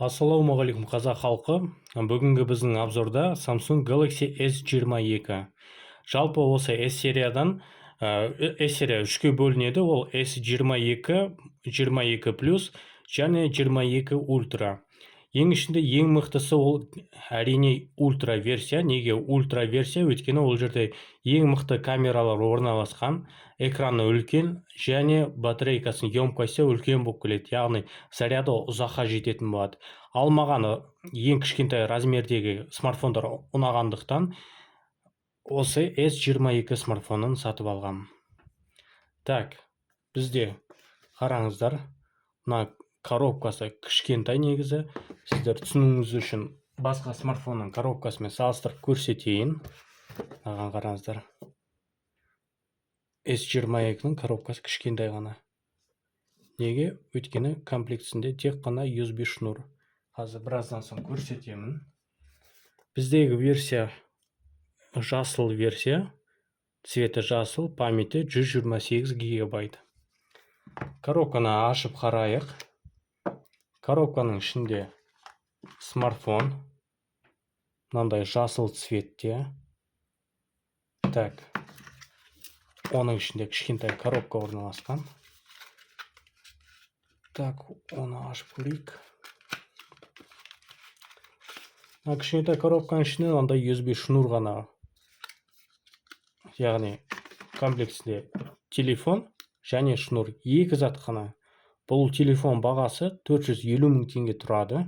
Ассалаумағалейкум қазақ халқы. Бүгінгі біздің обзорда Samsung Galaxy S22. Жалпы осы S-сериядан S-серия 3-ке бөлінеді. Ол S22, 22 плюс және 22 ультра. Ең ішінде ең мықтысы ол әрине ультра версия. Неге ультра версия? Өйткені ол жерде ең мықты камералар орналасқан, экраны үлкен және батарейкасының емкости үлкен болып келеді. Яғни заряды ұзаққа жететін болады. Ал маған ең кішкентай размердегі смартфондар ұнағандықтан осы S22 смартфонын сатып алғам. Так, бізде қараңыздар, мына коробкасы кішкентай негізі. Сіздер түсінуіңіз үшін басқа смартфонның коробкасымен салыстырып көрсетейін. Маған қараңыздар. S22-ның коробкасы кішкентай ғана. Неге? Өйткені комплектісінде тек қана USB шнур. Қазір біраздан соң көрсетемін. Біздегі версия жасыл версия. Цветі жасыл, памяті 128 гигабайт. Коробканы ашып қарайық. Коробканың ішінде смартфон. Мынандай жасыл цветте. Так. Оның ішінде кішкентай коробка орналасқан. Так, оны ашып көрейік. Кішкентай коробканың ішінде мынандай USB шнур ғана. Яғни комплектісінде телефон және шнур. Екі зат қана. Бұл телефон бағасы 450 мың теңге тұрады.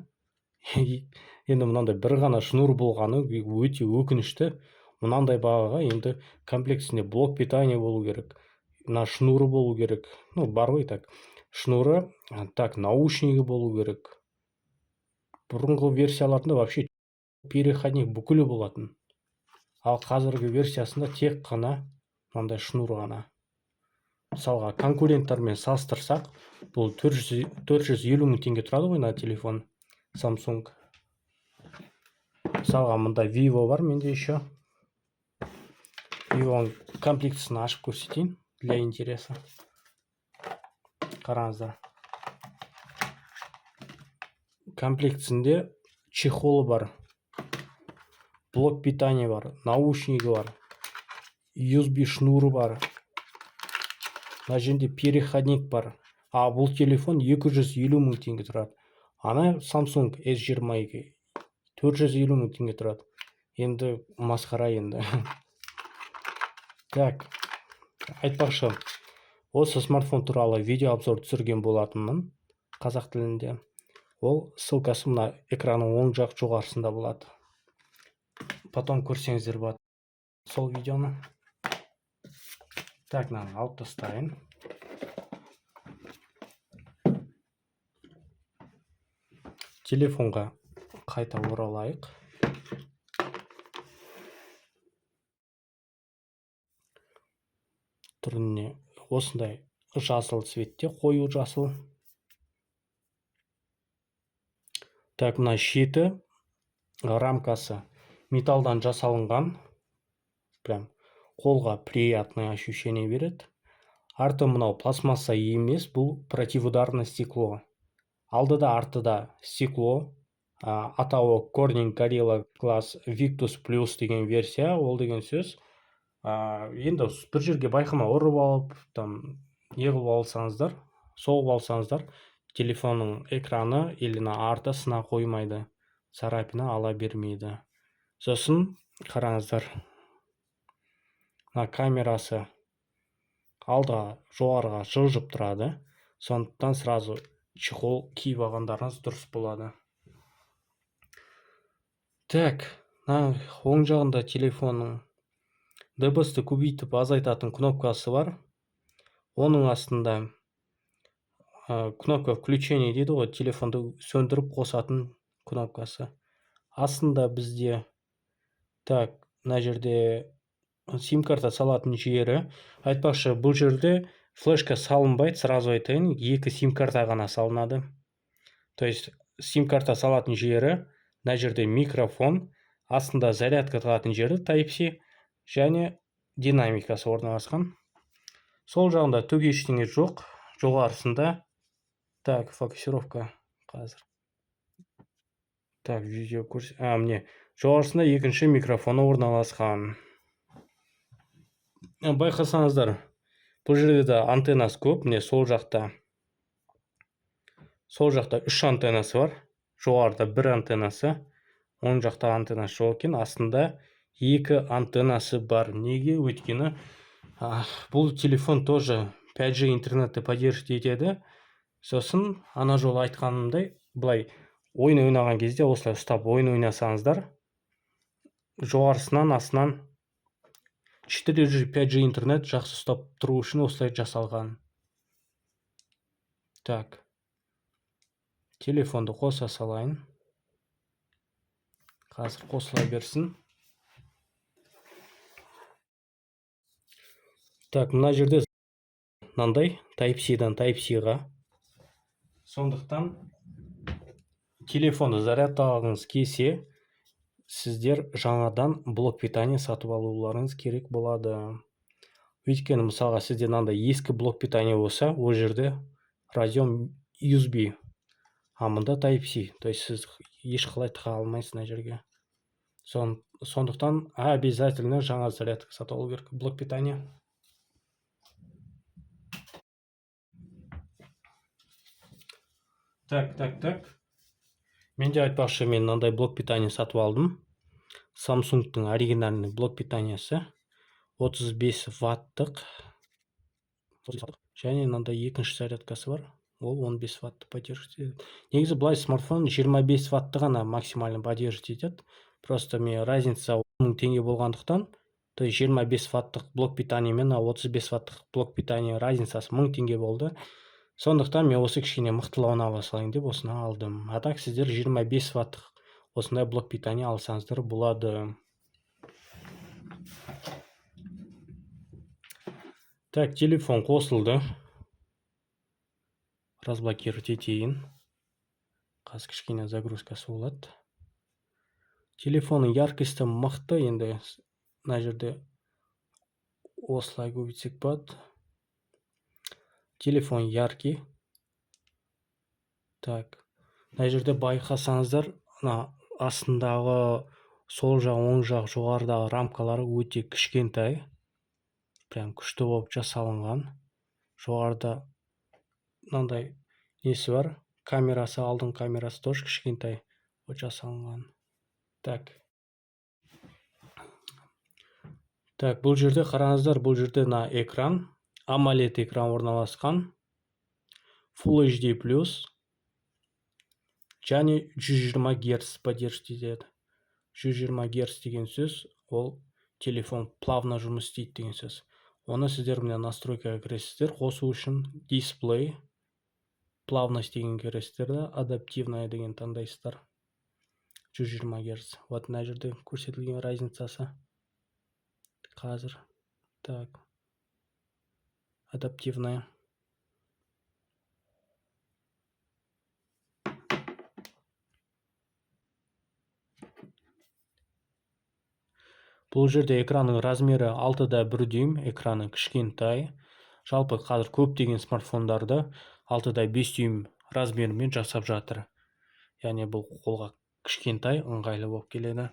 Енді мынандай бір ғана шнур болғаны өте өкінішті. Мынандай бағаға енді комплектісінде блок питания болу керек. Мына шнуры болу керек. Бар ғой так. Шнуры, так, наушнигі болу керек. Бұрынғы версияларында вообще переходник бүкілі болатын. Ал қазіргі версиясында тек қана мынандай шнур ғана. Мысалға, конкуренттармен салыстырсақ, бұл 450 мың теңге тұрады ғой, телефон Samsung. Мысалға, мұнда Vivo бар менде еще. Vivo'ның комплектісін ашып көрсетейін для интереса. Қараңыздар. Комплектісінде чехолы бар, блок питания бар, наушнигі бар, USB шнуры бар. Мына жерде переходник бар. Бұл телефон 250 мың теңге тұрады. Ана Samsung S22 450 мың теңге тұрады. Енді масқара енді. Так, айтпақшы, осы смартфон туралы видео обзор түсірген болатынмын қазақ тілінде. Ол ссылкасы мына экранның оң жақ жоғарысында болады. Потом көрсеңіздер болады сол видеоны. Так, мынаны алып тастайын. Телефонға қайта оралайық. Түріне осындай жасыл цветте, қою жасыл. Так, мына шеті, рамкасы металдан жасалынған. Прям қолға приятное ощущение береді. Арты мынау пластмасса емес, бұл противоударное стекло. Алдыда артыда стекло. Атауы Corning Gorilla Glass Victus Plus деген версия, ол деген сөз. Енді бір жерге байқама ұрып алып, неғып алсаңыздар, соғып алсаңыздар, телефонның экраны еліна арты сына қоймайды, царапина ала бермейді. Сосын қараңыздар, камерасы алда жоғарға жылжып тұрады. Сондықтан сразу чехол киіп алғандарыңыз дұрыс болады. Так, оң жағында телефонның дыбысты көбейтіп азайтатын кнопкасы бар. Оның астында кнопка включения дейді ғой, телефонды сөндіріп қосатын кнопкасы. Астында бізде, так, мына жерде сим-карта салатын жері. Айтпақшы, бұл жерде флешка салынбайды, сразу айтайын, 2 сим-карта ғана салынады. То есть, сим-карта салатын жері, мына жерде микрофон, астында зарядка тағатын жері Type-C және динамикасы орналасқан. Сол жағында түк ештеңе жоқ. Жоғарысында, так, фокусировка қазір. Так, видео курс. Міне жоғарысында екінші микрофоны орналасқан. Байқасаңыздар, бұл жерде де антеннасы көп. Міне сол жақта 3 антеннасы бар. Жоғарыда 1 антеннасы, оң жақта антеннасы жоқ екен. Астында 2 антеннасы бар. Неге? Өйткені бұл телефон тоже 5G интернетті поддерживать етеді. Сосын ана жолы айтқанымдай, былай ойын ойнаған кезде осылай ұстап ойын ойнасаңыздар, жоғарысынан астынан 4G 5G интернет жақсы ұстап тұру үшін осылай жасалған. Так, телефонды қоса салайын. Қазір қосыла берсін. Так, мына жерде мынандай Type-C-дан Type-C-ға. Сондықтан телефонды зарядтағыңыз келсе, сіздер жаңадан блок питания сатып алуларыңыз керек болады. Өйткені мысалға сізде мынандай ескі блок питания болса, ол жерде радио USB, а мында Type-C, то есть сіз ешқалай тыға алмайсыз мына жерге. Сондықтан обязательно жаңа зарядка сатып алу керек, блок питания. Так. Мен де айтпақшы, мен мынандай блок питания сатып алдым. Samsung-тың оригинальный блок питаниясы 35 ваттық. Және мынандай екінші зарядкасы бар. Ол 15 ватты поддерживать етеді. Негізі былай смартфон 25 ватты ғана максимально поддерживать етеді. Просто мен разница 1000 теңге болғандықтан, то есть 25 ваттық блок питания мен 35 ваттық блок питания разницасы 1000 теңге болды. Сондықтан мен осы кішкене мықтылауын ала салайын деп осыны алдым. А так сіздер 25 ваттық осындай блок питания алсаңыздар болады. Так, телефон қосылды. Разблокировать етейін. Қазір кішкене загрузкасы болады. Телефонның яркості мықты, енді мына жерде осылай көбейтсек болады. Телефон яркий. Так, мына жерде байқасаңыздар, астындағы сол жақ, оң жақ, жоғарыдағы рамкалары өте кішкентай. Прям күшті болып жасалынған. Жоғарыда мынандай несі бар. Камерасы, алдың камерасы тоже кішкентай жасалынған. Так, бұл жерде қараңыздар, бұл жерде экран, AMOLED экран орналасқан, Full HD+, және 120 Гц поддерживать етеді. 120 Гц деген сөз, ол телефон плавно жұмыс істейді деген сөз. Оны сіздер мына настройкаға кіресіздер, қосу үшін дисплей, плавность деген кіресіздер, адаптивная деген таңдайсыздар. 120 Гц. Вот мына жерде көрсетілген разницасы. Қазір. Так. Адаптивная. Бұл жерде экранның размері 6-да 1 дюйм, экраны кішкентай. Жалпы қазір көптеген смартфондарды 6-да 5 дюйм размерімен жасап жатыр. Яғни бұл қолға кішкентай, ыңғайлы болып келеді.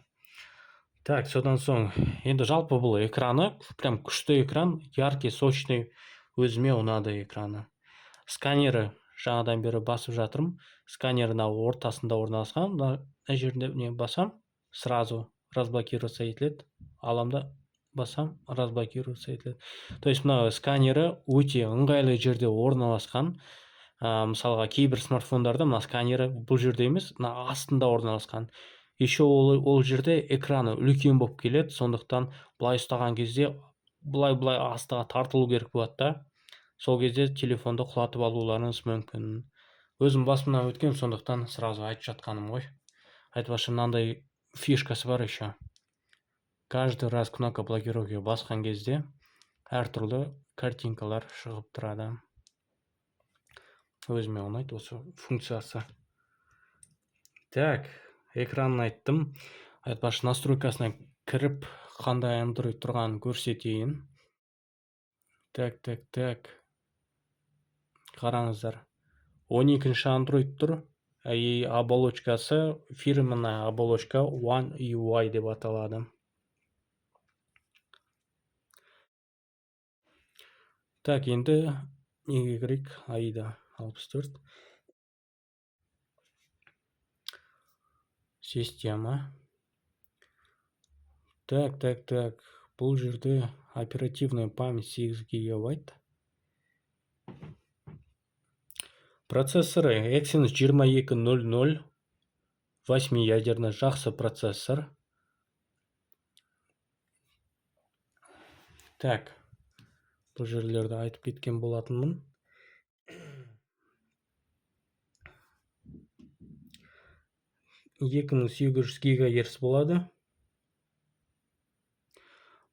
Так, содан соң, енді жалпы бұл экраны, прям күшті экран, яркий, сочный, өзіме ұнады экраны. Сканері жаңадан бері басып жатырмын. Сканерін ортасында орналасқан, мына жерінде басам, сразу разблокироваться етіледі. Аламда басам, разблокироваться етіледі. То есть мына сканері өте ыңғайлы жерде орналасқан. Мысалға кейбір смартфондарда мына сканері бұл жерде емес, мына астында орналасқан. Еще ол жерде экраны үлкен болып келеді, сондықтан былай ұстаған кезде былай астыға тартылу керек болады да. Сол кезде телефонды құлатып алуларыңыз мүмкін. Өзім басымнан өткен, сондықтан сразу айтып жатқаным ғой. Айтпақшы, мынандай фишкасы бар еще. Каждый раз кнопка блокировки басқан кезде әртүрлі картинкалар шығып тұрады. Өзіме ұнайды осы функциясы. Так, экранын айттым. Айтпақшы, настройкасына кіріп, қандай Android тұрғанын көрсетейін. Так. Қараңыздар. 12-ші Android тұр. И оболочкасы фирменная оболочка One UI деп аталады. Так, енді неге керек? AIDA 64. Система. Так. Бұл жерде оперативная память 8 гигабайт. Процессоры Exynos 2200, 8-ядерный, жақсы процессор. Так, бұл жерлерді айтып кеткен болатынмын. Екі мың 800 ГГц болады.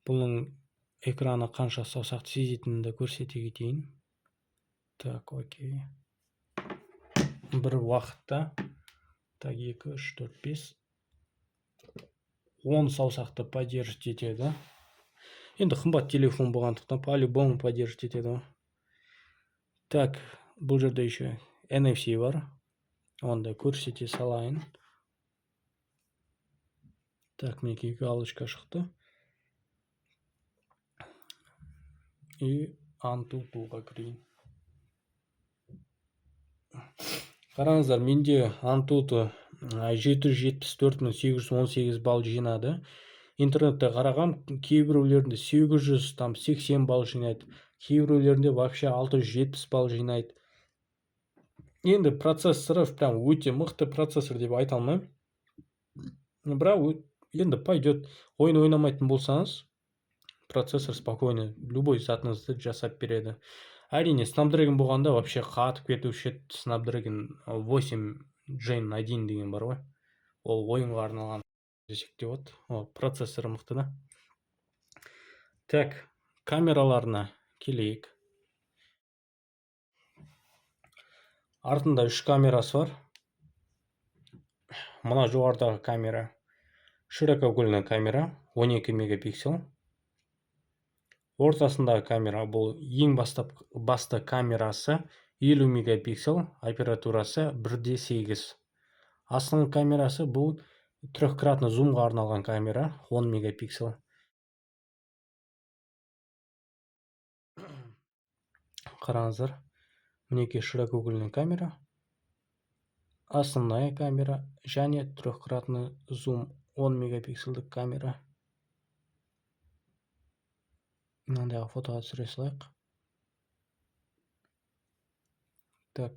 Бұның экраны қанша саусақты сезетінді көрсете кетейін. Так, окей. Бір уақытта. Так, 2, 3, 4, 5. 10 саусақты поддерживать етеді. Енді қымбат телефон болғандықтан по-любому поддерживать етеді. Так, бұл жерде еще NFC бар. Онда көрсете салайын. Так, мінекей галочка шықты. И Antutu'ға кірейін. Қараңыздар, менде Antutu 774.818 балл жинады. Интернетте қарағам, кейбіреулерінде 880 балл жинайды. Кейбіреулерінде вообще 670 балл жинайды. Енді процессоры прям өте мықты процессор деп айта алмаймын. Бірақ енді пойдет. Ойын ойнамайтын болсаңыз, процессор спокойно любой затыңызды жасап береді. Әрине, Snapdragon болғанда вообще қатып кетуші еді. Snapdragon 8 Gen 1 деген бар ғой. Ол ойынға арналған десек те болады. Процессоры мықты да. Так, камераларына келейік. Артында 3 камерасы бар. Мына жоғарыдағы камера широкоугольная камера, 12 мегапиксель. Ортасындағы камера бұл ең басты камерасы 50 мегапиксель, опературасы 1.8. Астыңғы камерасы бұл трехкратный зумға арналған камера, 10 мегапиксель. Қараңыздар, мінекей широкоугольная камера, основная камера және трехкратный зум 10 мегапиксельдік камера. Мынандай фотоға түсіре салайық. Так.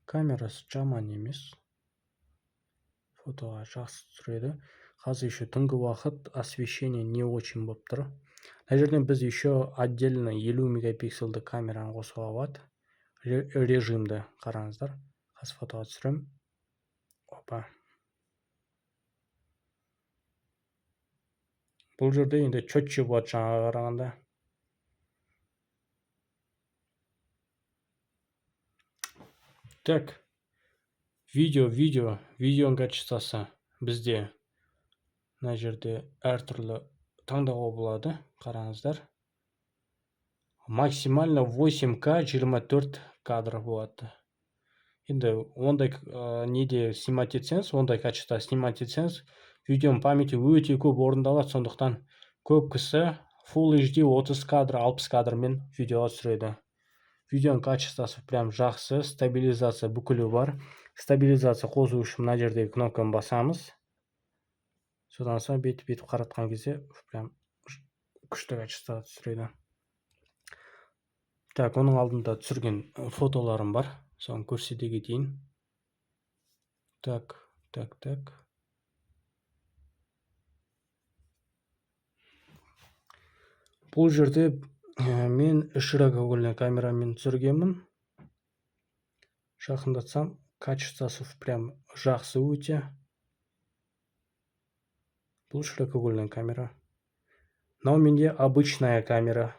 Камерасы жаман емес. Фотоға жақсы түсіреді. Қазір еще түнгі уақыт, освещение не очень болып тұр. Мына жерден біз еще отдельно 50 мегапиксельді камераны қосуға болады. Режимді қараңыздар. Қазір фотоға түсірем. Опа. Бұл жерде енді четче болады жаңаға қарағанда. Так. Видеоның качествосы бізде мына жерде әртүрлі таңдауға болады. Қараңыздар. Максимально 8К 24 кадр болады. Енді ондай неде снимать етсеңіз, ондай качество снимать етсеңіз, видеоның памяти өте көп орындалады, сондықтан көп кісі Full HD 30 кадр, 60 кадрмен видеоға түсіреді. Видеоның качествосы прям жақсы, стабилизация бүкілі бар. Стабилизация қосу үшін мына жердегі кнопканы басамыз. Содан соң бетіп қаратқан кезде прям күшті качествода түсіреді. Так, оның алдында түсірген фотоларым бар. Соны көрсете кетейін. Так. Бұл жерде мен широкоугольный камерамен түсіргенмін. Жақындатсам, качествосы прям жақсы өте. Бұл широкоугольная камера. Но у меня обычная камера.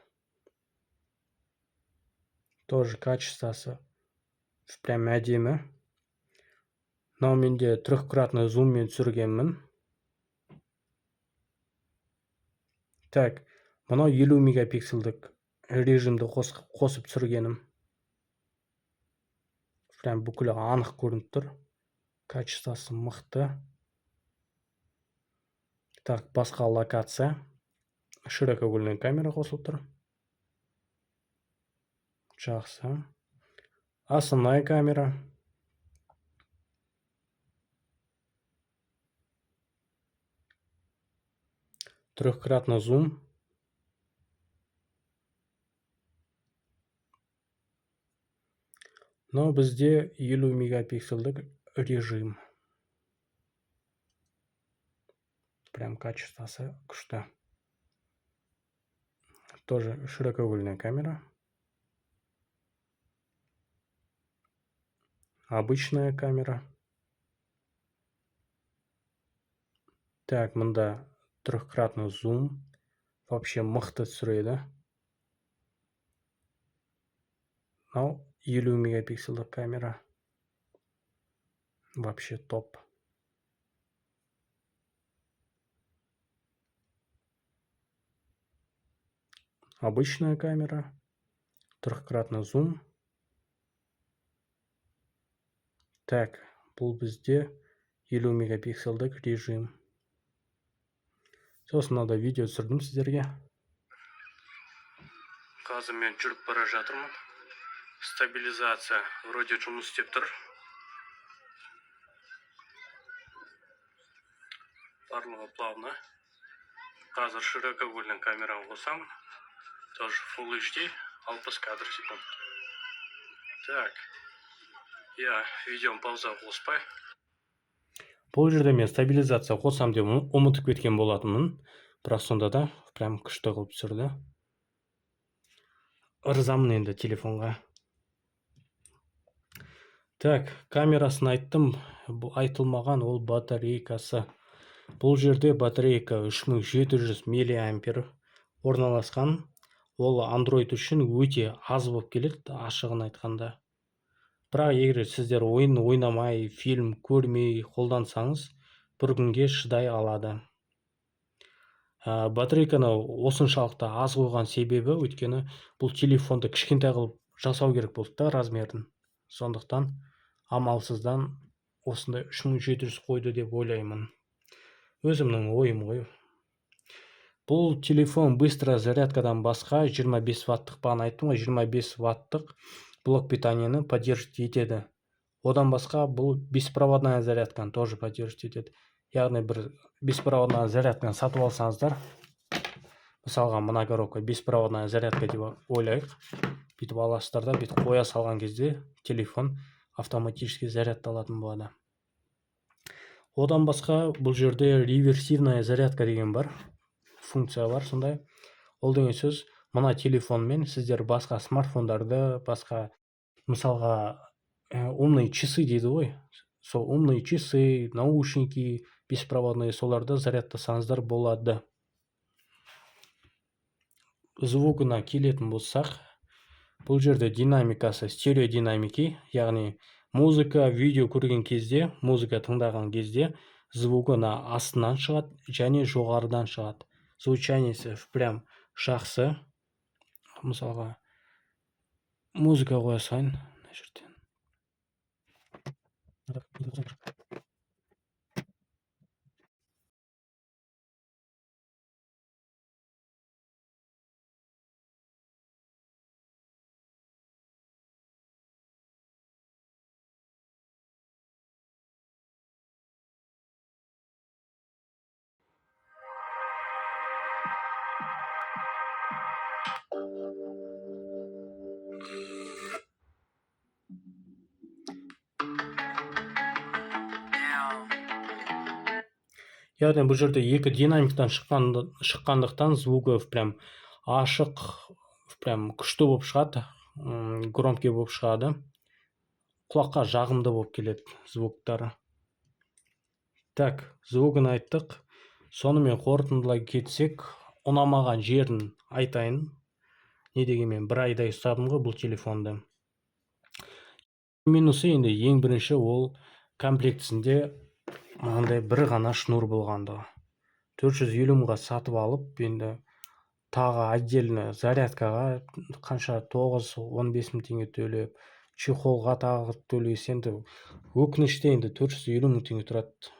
Тоже качествосы прям әдемі. Но у меня трехкратный зуммен түсіргенмін. Так, мынау 50 мегапиксельдік режимді қосып түсіргенім. Прям бүкілі анық көрініп тұр. Качествосы мықты. Так, басқа локация. Широкоугольная камера қосылып тұр. Жақсы. Основная камера. Трехкратный зум. Но бізде 50 мегапиксельдік режим. Прям качествосы күшті. Тоже широкоугольная камера. Обычная камера. Так, мында трехкратный зум. Вообще мықты түсіреді. Но 50 мегапиксельдік камера. Вообще топ. Обычная камера. Трехкратный зум. Так, бұл бізде 50 мегапиксельдік режим. Сосын мынада видео түсірдім сіздерге. Қазір мен жүріп бара жатырмын. Стабилизация вроде жұмыс істеп тұр. Барлығы плавно. Қазір широкоугольный камераны қосам. Тоже Full HD 60 кадр в секунд. Так. Я видеоны пауза қоспай. Бұл жерде мен стабилизация қосам деп ұмытып кеткен болатынмын. Бірақ сонда да прям күшті қылып түсірді. Ырзамын енді телефонға. Так, камерасын айттым. Айтылмаған ол батарейкасы. Бұл жерде батарейка 3700 миллиампер орналасқан. Ол Android үшін өте аз болып келеді, ашығын айтқанда. Бірақ егер сіздер ойын ойнамай, фильм көрмей қолдансаңыз, бір күнге шыдай алады. Батарейканы осыншалықты аз қойған себебі, өйткені бұл телефонды кішкентай қылып жасау керек болды да размерін. Сондықтан амалсыздан осындай 3700 қойды деп ойлаймын. Өзімнің ойым ғой. Бұл телефон быстро зарядкадан басқа 25 ваттық бағана айттым ғой, 25 ваттық блок питаниені поддерживать етеді. Одан басқа бұл беспроводная зарядканы тоже поддерживать етеді. Яғни бір беспроводная зарядканы сатып алсаңыздар, мысалға мына коробка беспроводная зарядка деп ойлайық. Бүйтіп аласыздар да, бүйтіп қоя салған кезде телефон автоматически зарядталатын болады. Одан басқа бұл жерде реверсивная зарядка деген бар. Функция бар сондай. Ол деген сөз, мына телефонмен сіздер басқа смартфондарды, басқа мысалға умные часы дейді ғой. Сол умные часы, наушники, беспроводные соларды зарядтасаңыздар болады. Звугына келетін болсақ, бұл жерде динамикасы стереодинамики, яғни музыка, видео көрген кезде, музыка тыңдаған кезде звугына астынан шығады және жоғарыдан шығады. Звучаниесі прям жақсы. Мысалға музыка қоя салайын. Яғни бұл жерде екі динамиктан шыққандықтан звугі прям ашық, прям күшті болып шығады, громкий болып шығады. Құлаққа жағымды болып келеді звуктары. Так, звугын айттық. Сонымен қорытындылай кетсек, ұнамаған жерін айтайын. Не дегенмен бір айдай ұстадым ғой бұл телефонды. Минусы енді ең бірінші ол комплектісінде мынандай бір ғана шнур болғандығы. 450 мыңға сатып алып, енді тағы отдельно зарядкаға қанша 9-15 мың теңге төлеп, чехолға тағы төлейсіз. Енді өкінішті енді 450 мың теңге тұрады.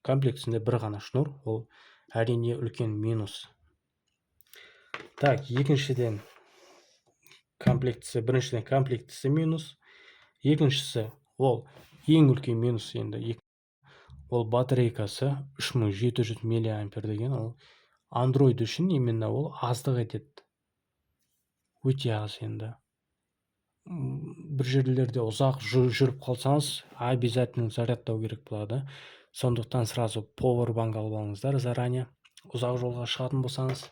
Комплектісінде бір ғана шнур, ол әрине үлкен минус. Так, екіншіден біріншіден комплектісі минус. Екіншісі, ол ең үлкен минус енді. Ол батарейкасы 3700 мА деген, ол Android үшін именно ол аздық етеді. Өте аз енді. Бір жерлерде ұзақ жүріп қалсаңыз, обязательно зарядтау керек болады. Сондықтан сразу powerbank алып алыңыздар заранее, ұзақ жолға шығатын болсаңыз.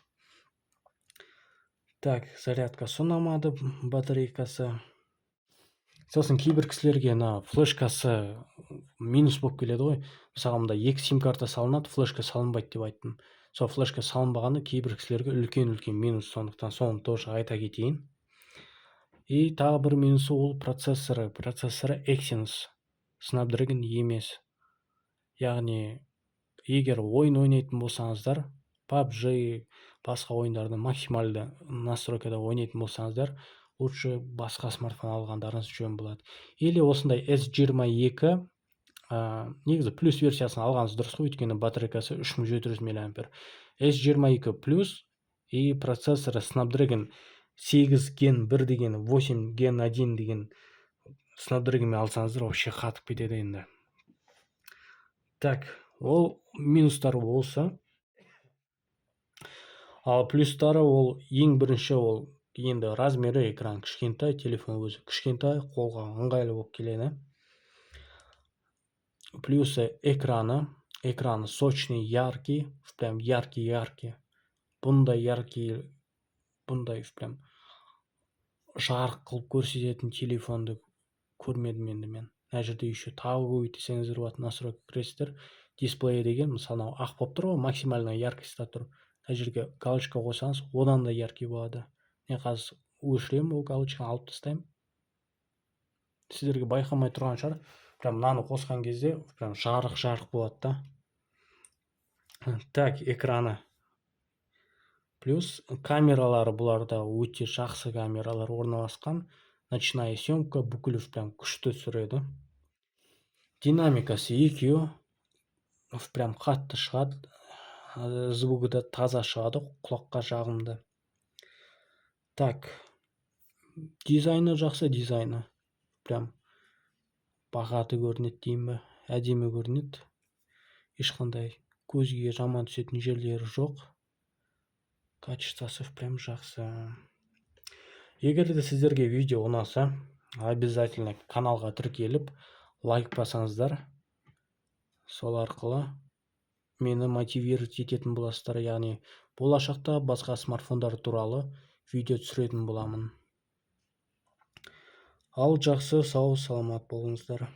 Так, зарядкасы ұнамады, батарейкасы. Сосын кейбір кісілерге флешкасы минус болып келеді ғой. Мысалы, мұнда 2 сим карта салынады, флешка салынбайды деп айттым. Сол флешка салынбағаны кейбір кісілерге үлкен минус, сондықтан соны тоже айта кетейін. И тағы бір минусы ол процессоры Exynos, Snapdragon емес. Яғни, егер ойын ойнайтын болсаңыздар, PUBG, басқа ойындарды максималды настройкада ойнайтын болсаңыздар, лучше басқа смартфон алғандарыңыз жөн болады. Или осындай S22, негізі плюс версиясын алғаныңыз дұрыс қой, өйткені батарейкасы 3700 мА. S22 плюс и процессоры Snapdragon 8 Gen 1 деген, 8 Gen 1 деген Snapdragon алсаңыздар, вообще қатып кетеді енді. Так, ол минустары болса. Ал плюстары ол ең бірінші, ол енді размері экран кішкентай, телефон өзі кішкентай, қолға ыңғайлы болып келеді. Плюсы экраны сочный, яркий, прям яркий. Бұндай яркий, бұндай прям жарық қылып көрсететін телефонды көрмедім енді мен. Мына жерде еще тағы көбейтсеңіздер болады, настройка кіресіздер. Дисплей деген, мысалы, ақ болып тұр ғой, максимальная яркостьта тұр. Мына жерге галочка қойсаңыз, одан да яркий болады. Мен қазір өшіремін, ол галочканы алып тастаймын. Сіздерге байқамай тұрған шығар. Прям мынаны қосқан кезде прям жарық болады да. Так, экраны. Плюс камералары бұларда өте жақсы камералар орналасқан. Ночная съемка бүкіл прям күшті түсіреді. Динамикасы EQ прям қатты шығады. Звугі да таза шығады, құлаққа жағымды. Так, дизайны жақсы, дизайны. Прям бағаты көрінеді деймін бе, әдемі көрінеді. Ешқандай көзге жаман түсетін жерлері жоқ. Качествосы прям жақсы. Егер де сіздерге видео ұнаса, обязательно каналға тіркеліп, лайк басаңыздар. Сол арқылы мені мотивировать ететін боласыздар. Яғни, болашақта басқа смартфондар туралы видео түсіретін боламын. Ал жақсы, сау, саламат болыңыздар.